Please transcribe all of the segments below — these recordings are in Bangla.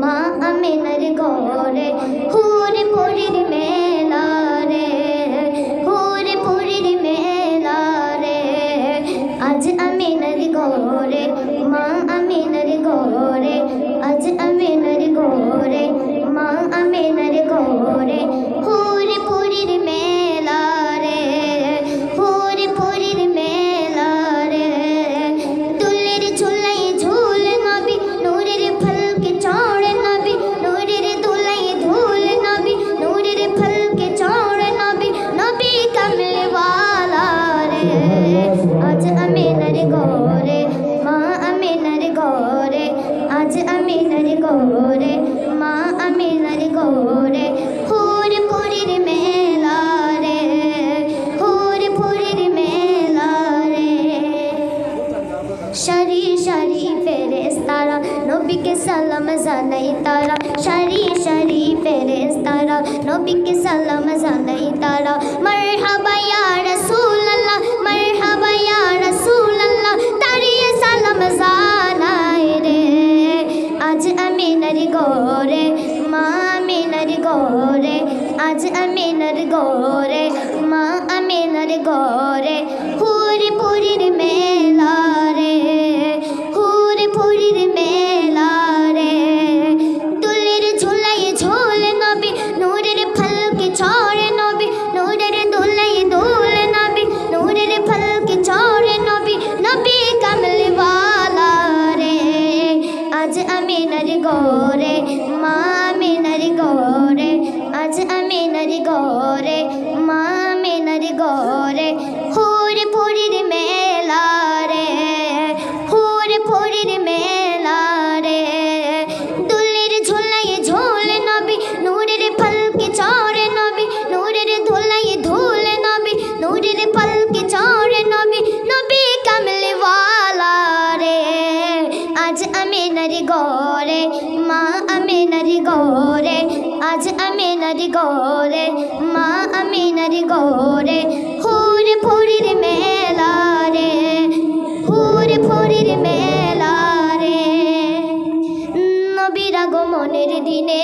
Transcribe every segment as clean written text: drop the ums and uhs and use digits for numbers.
মা আমিনার ঘরে হুরে পুরীর মেলা রে, হুরে পুরীর মেলা রে। আজ আমিনার ঘরে মা আমিনার ঘরে, আজ আমিনার ঘরে মা আমিনার ঘরে হুরে পুরীর মেলা রে, হুরে পুরীর মেলা রে। দুলের ঝুলাই ঝুল নবী নূরের ফলকে চড় নবী, নূরের দুলাই ধুল নবী নূরের ফলকে চড় নবী, নবী কমল ওয়ালা রে। আজ আমিনার ঘরে মা আমিনার ঘরে, আজ আমিনার ঘরে মা আমিনার ঘরে হুরে পুরীর মেলা রে, হুরে পুরীর মেলা রে। সারি সারি ফেরেশতারা নবীকে সালাম জানাই তারা, সারি সারি ফেরেশতারা নবীকে সালাম জানাই তারা। মারহাবা ইয়া রাসূলুল্লাহ, মারহাবা ইয়া রাসূলুল্লাহ, তারিয়ে সালাম জানাই রে। আজ আমিনার ঘরে মা আমিনার ঘরে, আজ আমিনার ঘরে মা আমিনার ঘরে হুরে পুরীর মেলা রে, হুরে পুরীর মেলা রে। দুলের ঝুলাই ঝোল নবী নূরের ফলকে চড় নবী, নূরের দুলাই দুল নবী নূরের ফলকে চড় নবী, নবী কমল ওয়ালা রে। আজ আমিনার ঘরে মা আমিনার ঘরে, আজ আমিনার ঘরে মা আমিনার ঘরে হুরে পুরীর মেলা রে, হুরে পুরীর মেলা রে। দুলের ঝুলাই ঝোল নবী নূরের ফলকে চড় নবী, নূরের ধুলাই ধুল নবী নূরের ফলকে চড় নবী, নবী কমল ওয়ালা রে। আজ আমিনার ঘরে মা আমিনার ঘরে, আজ আমিনার ঘরে মা আমিনার ঘরে হুরে পুরীর মেলা রে, হুরে পুরীর মেলা রে। নবীর আগমনের দিনে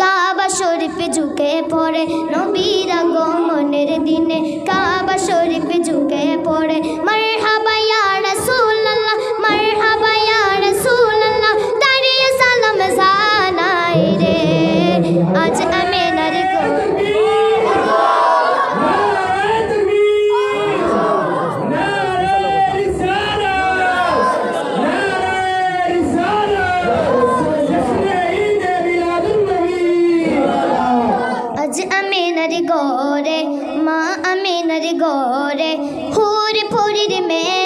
কাবা শরীফ ঝুঁকে পড়ে, নবীর আগমনের দিনে কাবা শরীফ ঝুঁকে পড়ে। মারহাবা ইয়া রাসূলুল্লাহ, মারহাবা ইয়া রাসূলুল্লাহ, তারিয়ে সালাম জানাই রে। আজ আমিনার ঘরে আজ আমিনার ঘরে মা আমিনার ঘরে হুরে পুরীর মেলা